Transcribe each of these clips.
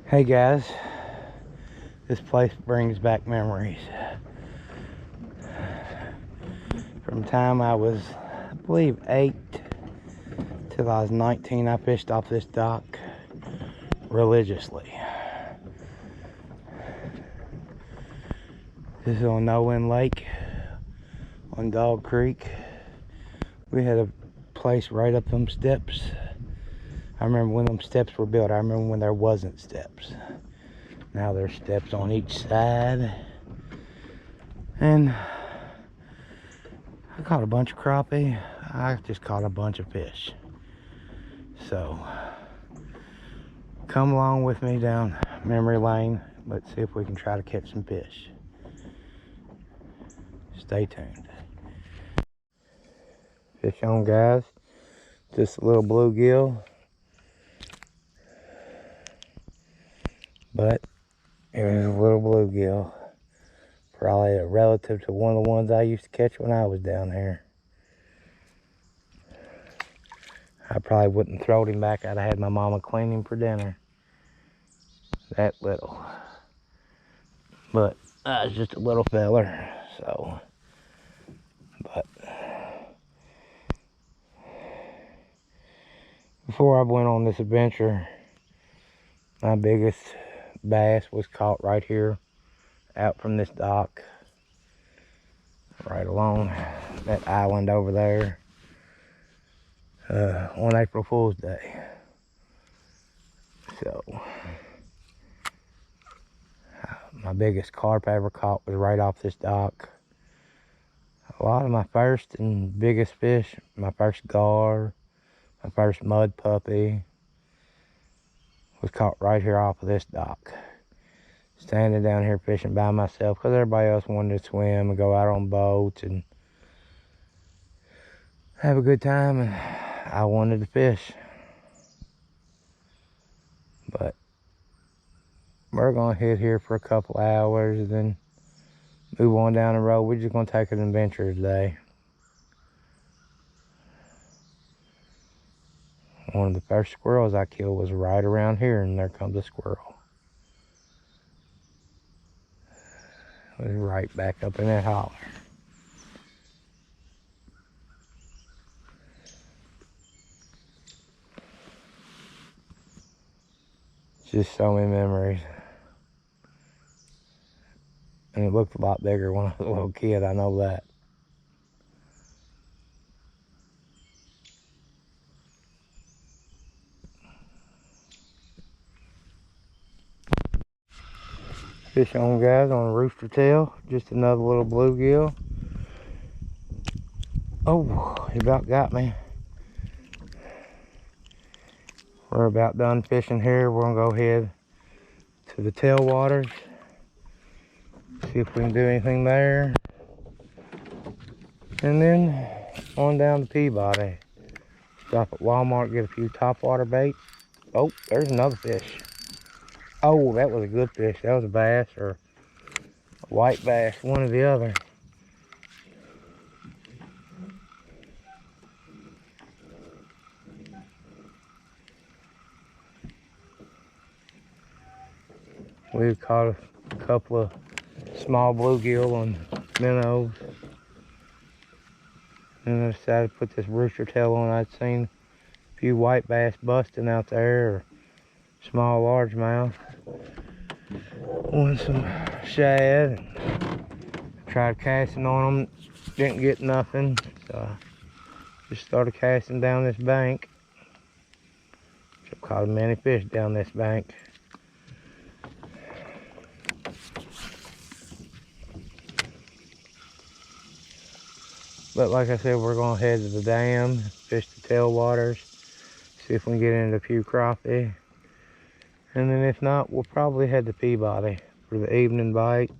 Hey guys, this place brings back memories. From the time I was, I believe, 8 till I was 19, I fished off this dock religiously. This is on No Wind Lake on Dog Creek. We had a place right up them steps. I remember when them steps were built. I remember when there wasn't steps. Now there's steps on each side. And I caught a bunch of crappie. I just caught a bunch of fish. So come along with me down memory lane. Let's see if we can try to catch some fish. Stay tuned. Fish on, guys. Just a little bluegill. But it was a little bluegill. Probably a relative to one of the ones I used to catch when I was down here. I probably wouldn't throw him back. I'd have had my mama clean him for dinner. That little. But I was just a little feller, so. But before I went on this adventure, my biggest bass was caught right here, out from this dock, right along that island over there, on April Fool's Day. So, my biggest carp I ever caught was right off this dock. A lot of my first and biggest fish, my first gar, my first mud puppy, was caught right here off of this dock. Standing down here fishing by myself because everybody else wanted to swim and go out on boats and have a good time, and I wanted to fish. But we're gonna hit here for a couple hours and then move on down the road. We're just gonna take an adventure today. One of the first squirrels I killed was right around here, and there comes a squirrel. It was right back up in that holler. Just so many memories. And it looked a lot bigger when I was a little kid, I know that. Fish on, guys, on a rooster tail. Just another little bluegill. Oh, he about got me. We're about done fishing here. We're gonna go ahead to the tailwaters. See if we can do anything there. And then on down to Peabody. Stop at Walmart, get a few topwater baits. Oh, there's another fish. Oh, that was a good fish. That was a bass or a white bass, one or the other. We've caught a couple of small bluegill on minnows. And I decided to put this rooster tail on. I'd seen a few white bass busting out there, or small largemouth. On some shad. Tried casting on them, didn't get nothing. So I just started casting down this bank. I've caught many fish down this bank. But like I said, we're going to head to the dam, fish the tailwaters, see if we can get into a few crappie. And then if not, we'll probably head to Peabody for the evening bite.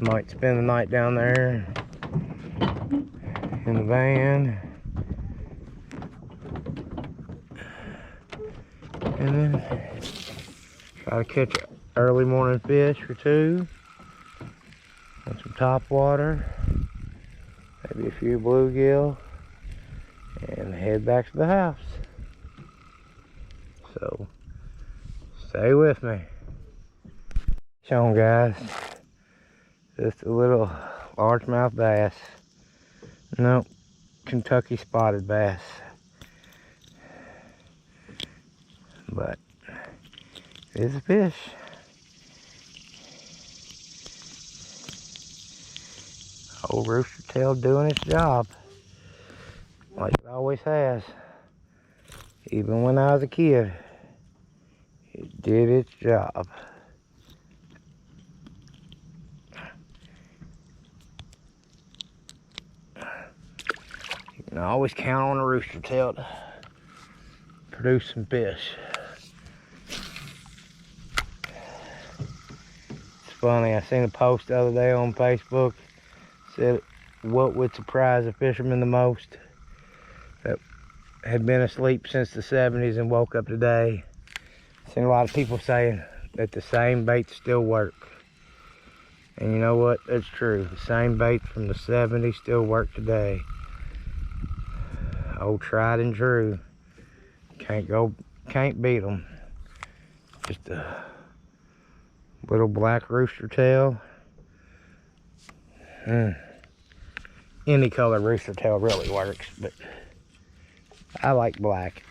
Might spend the night down there in the van. And then try to catch an early morning fish or two. And some topwater. Maybe a few bluegill, and head back to the house. So Stay with me. Show 'em, guys. Just a little largemouth bass. Nope, Kentucky spotted bass. But it's a fish. Old rooster tail doing its job, like it always has. Even when I was a kid, it did its job. You can always count on a rooster tail to produce some fish. It's funny, I seen a post the other day on Facebook, said what would surprise a fisherman the most, that had been asleep since the 70s and woke up today. Seen a lot of people saying that the same baits still work. And you know what? That's true. The same baits from the 70s still work today. Old tried and true. Can't beat them. Just a little black rooster tail. Any color rooster tail really works, but I like black.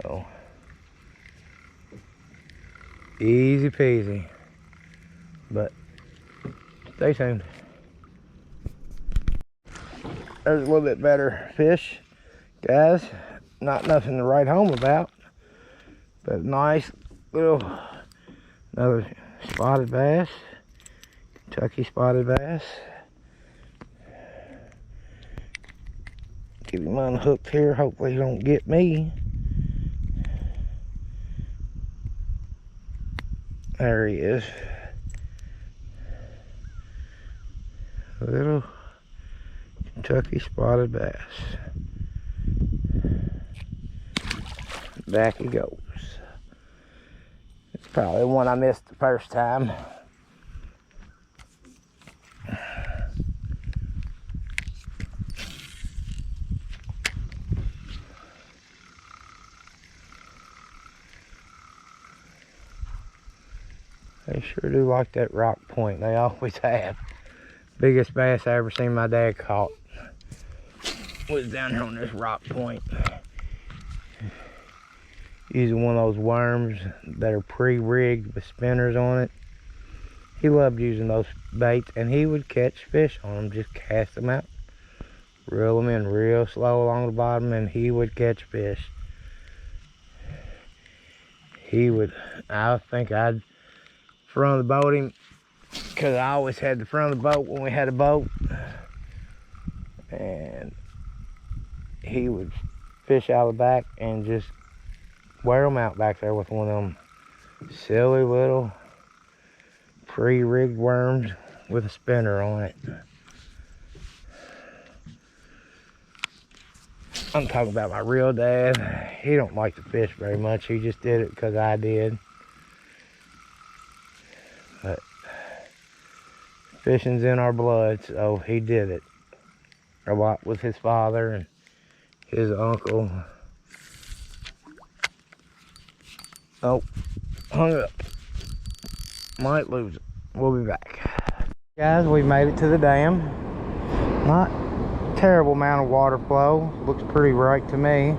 So, easy peasy. But stay tuned. There's a little bit better fish, guys. Not nothing to write home about, but nice little, another spotted bass, Kentucky spotted bass. Keep him unhooked here, hopefully he don't get me. There he is. A little Kentucky spotted bass. Back he goes. It's probably one I missed the first time. They sure do like that rock point. They always have. Biggest bass I ever seen my dad caught was down here on this rock point. Using one of those worms that are pre-rigged with spinners on it. He loved using those baits, and he would catch fish on them. Just cast them out, reel them in real slow along the bottom, and he would catch fish. He would, I think I'd front of the boat him, because I always had the front of the boat when we had a boat, and he would fish out of the back and just wear them out back there with one of them silly little pre-rigged worms with a spinner on it. I'm talking about my real dad. He don't like to fish very much. He just did it because I did. But fishing's in our blood, so he did it a lot with his father and his uncle. Oh, hung up. Might lose it. We'll be back. Guys, we made it to the dam. Not a terrible amount of water flow. Looks pretty right to me.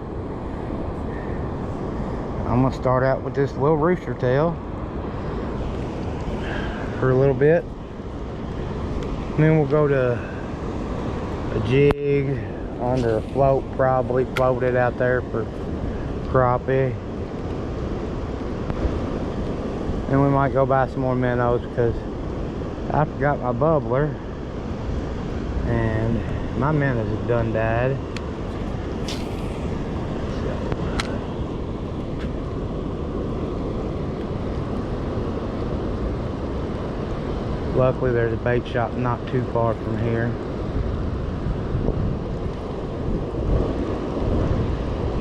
I'm gonna start out with this little rooster tail for a little bit. And then we'll go to a jig under a float, probably float it out there for crappie. And we might go buy some more minnows because I forgot my bubbler and my minnows have done died. Luckily there's a bait shop not too far from here.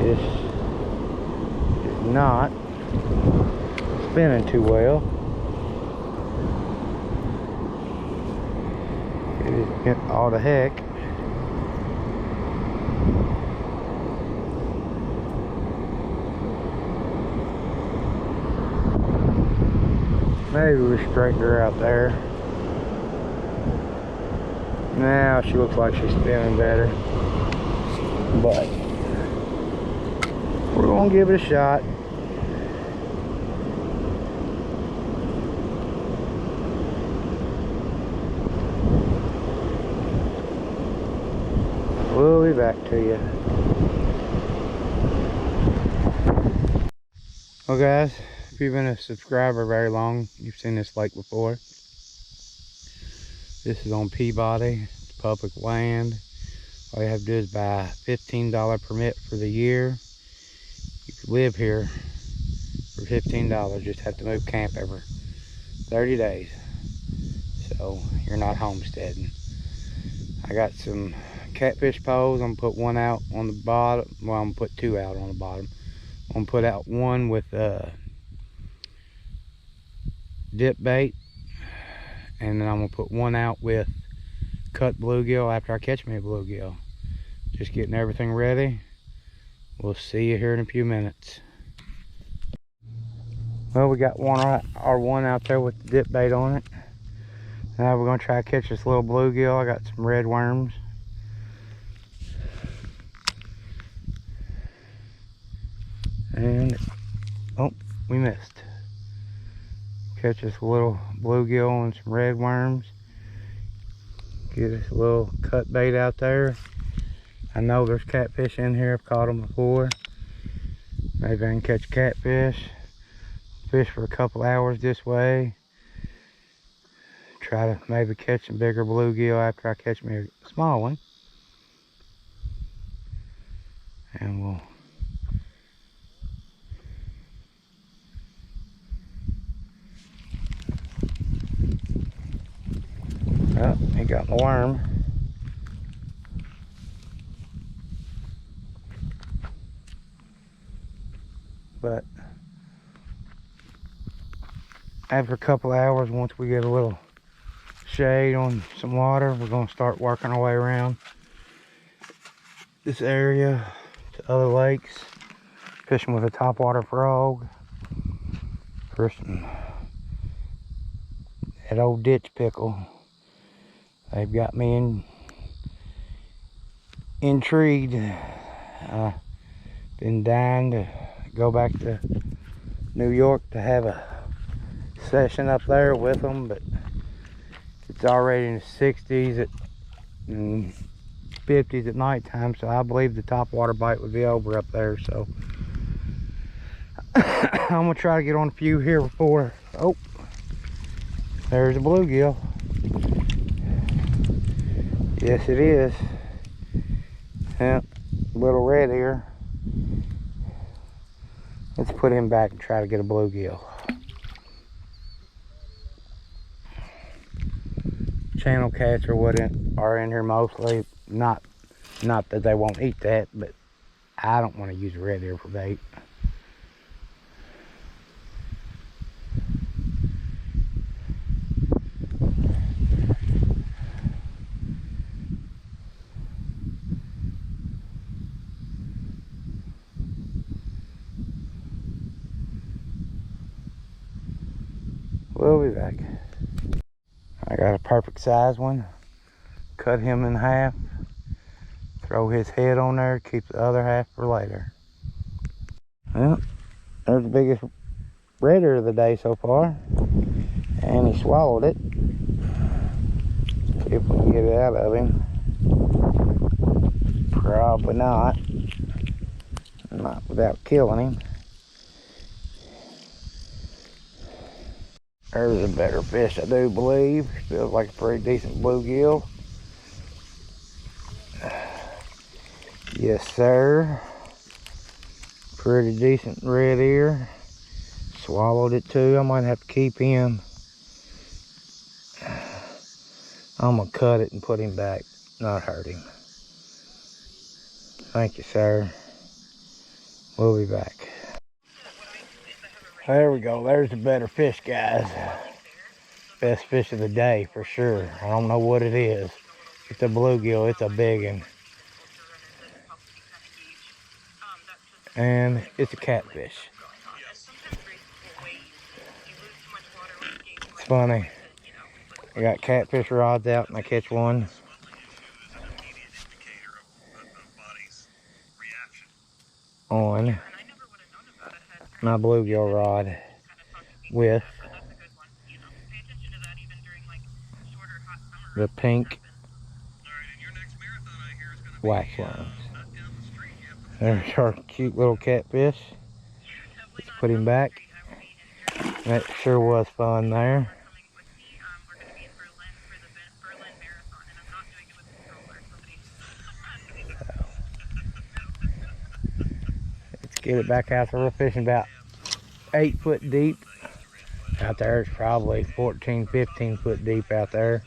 It's not spinning too well. It is getting all the heck. Maybe we straightened her out there. Now she looks like she's feeling better. But we're gonna give it a shot. We'll be back to you. Well guys, if you've been a subscriber very long, you've seen this lake before. This is on Peabody. It's public land. All you have to do is buy a $15 permit for the year. You can live here for $15. Just have to move camp every 30 days. So you're not homesteading. I got some catfish poles. I'm gonna put one out on the bottom. Well, I'm gonna put two out on the bottom. I'm gonna put out one with dip bait, and then I'm gonna put one out with cut bluegill after I catch me a bluegill. Just getting everything ready. We'll see you here in a few minutes. Well, we got one out there with the dip bait on it. Now we're gonna try to catch this little bluegill. I got some red worms. And, oh, we missed. Catch this little bluegill and some red worms. Get this little cut bait out there. I know there's catfish in here. I've caught them before. Maybe I can catch catfish. Fish for a couple hours this way. Try to maybe catch some bigger bluegill after I catch me a small one. And we'll oh, he got my worm. But after a couple hours, once we get a little shade on some water, we're going to start working our way around this area to other lakes, fishing with a topwater frog. First, that old ditch pickle. They've got me intrigued. Been dying to go back to New York to have a session up there with them, but it's already in the 60s and 50s at nighttime, so I believe the topwater bite would be over up there. So I'm gonna try to get on a few here before. Oh, there's a bluegill. Yes, it is. Yeah, little red ear. Let's put him back and try to get a bluegill. Channel cats are what are in here mostly. Not that they won't eat that, but I don't want to use a red ear for bait. We'll be back. I got a perfect size one. Cut him in half. Throw his head on there. Keep the other half for later. Well, there's the biggest redder of the day so far. And he swallowed it. See if we can get it out of him. Probably not. Not without killing him. There's a better fish, I do believe. Feels like a pretty decent bluegill. Yes, sir. Pretty decent red ear. Swallowed it too. I might have to keep him. I'm gonna cut it and put him back, not hurt him. Thank you, sir. We'll be back. There we go. There's the better fish, guys. Best fish of the day for sure. I don't know what it is. It's a bluegill. It's a big one. And it's a catfish. funny. I got catfish rods out and I catch one. On my bluegill rod with the pink wax worms. There's our cute little catfish. Let's put him back. That sure was fun there. Let's get it back out there. We're fishing about 8 foot deep. Out there it's probably 14, 15 foot deep out there.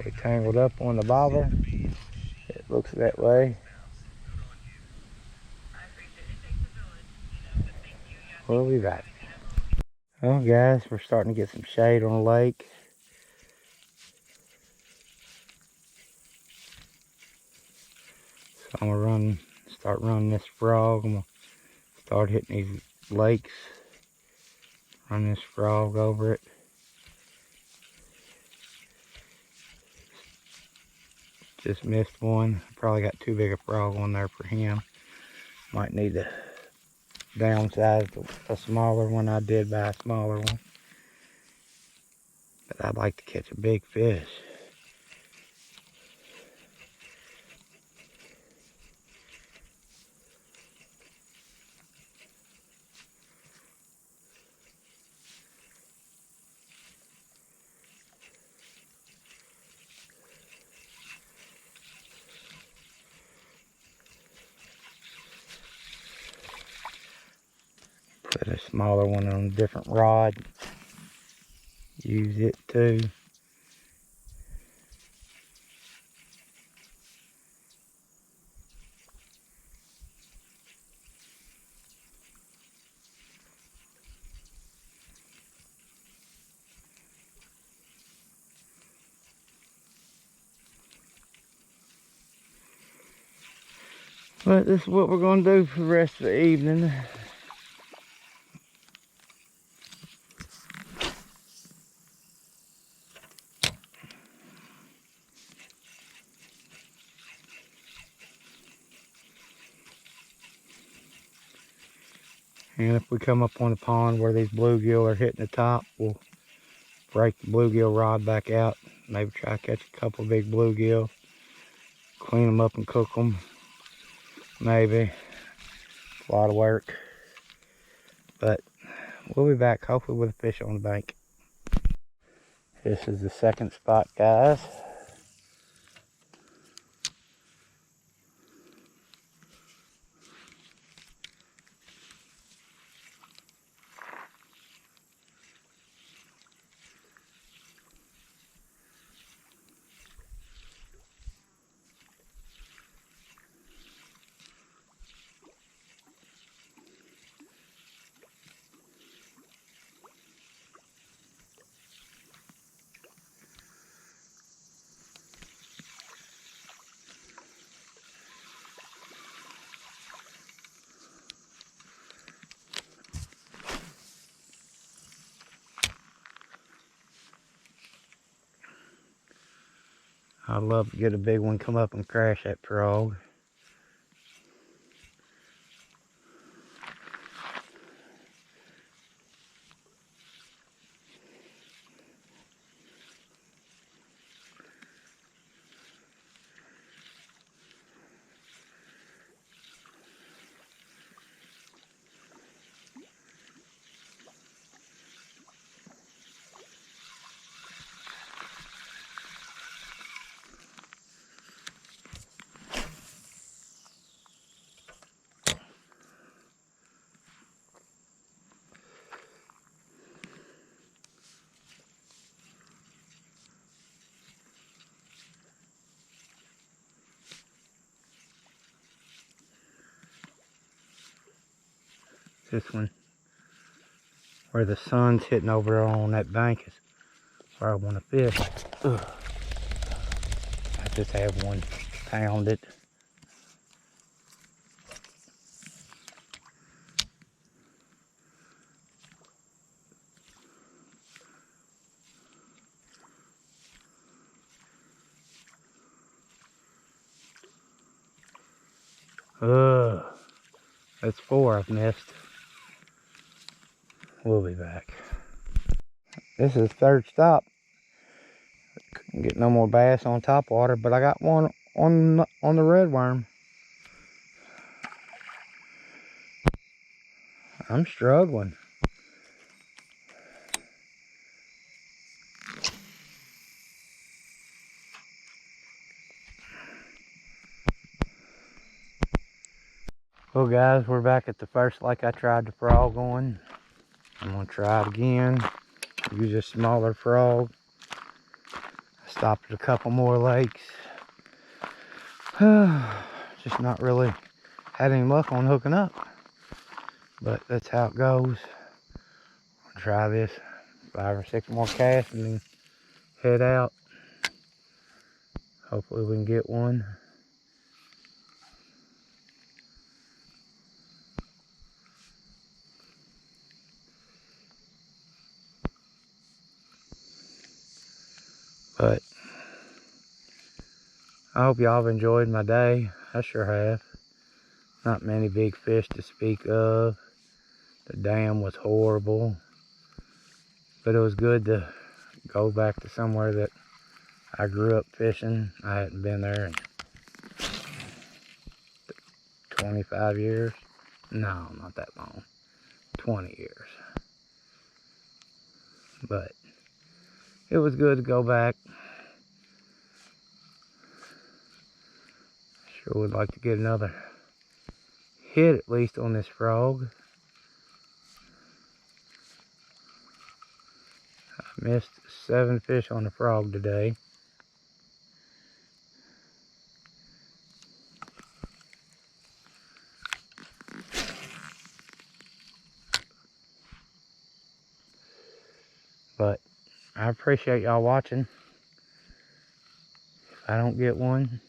We tangled up on the bobber. It looks that way. We'll be back. Well guys, we're starting to get some shade on the lake. So I'm gonna start running this frog. I'm gonna start hitting these lakes. Run this frog over it. Just missed one. Probably got too big a frog on there for him. Might need to downsize a smaller one. I did buy a smaller one. But I'd like to catch a big fish. Put a smaller one on a different rod. Use it too. But this is what we're going to do for the rest of the evening. And if we come up on the pond where these bluegill are hitting the top, we'll break the bluegill rod back out. Maybe try to catch a couple of big bluegill. Clean them up and cook them. Maybe. It's a lot of work. But we'll be back hopefully with a fish on the bank. This is the second spot, guys. I'd love to get a big one come up and crash that frog. This one, where the sun's hitting over on that bank, is where I want to fish. Ugh. I just have one pounded. Ugh. That's 4 I've missed. We'll be back. This is the 3rd stop. Couldn't get no more bass on top water, but I got one on the red worm. I'm struggling. Well guys, we're back at the first lake I tried the frog on. I'm gonna try it again. Use a smaller frog. I stopped at a couple more lakes. Just not really had any luck on hooking up. But that's how it goes. I'll try this 5 or 6 more casts and then head out. Hopefully we can get one. But I hope y'all have enjoyed my day. I sure have. Not many big fish to speak of. The dam was horrible. But it was good to go back to somewhere that I grew up fishing. I hadn't been there in 25 years. No, not that long. 20 years. But it was good to go back. Sure would like to get another hit at least on this frog. I missed 7 fish on the frog today. But I appreciate y'all watching. If I don't get one,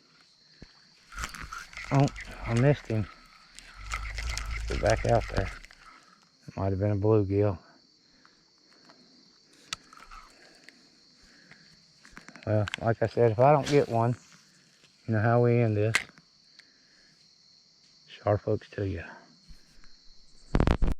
oh, I missed him. Get back out there. It might have been a bluegill. Well, like I said, if I don't get one, you know how we end this. Sharp hooks to you.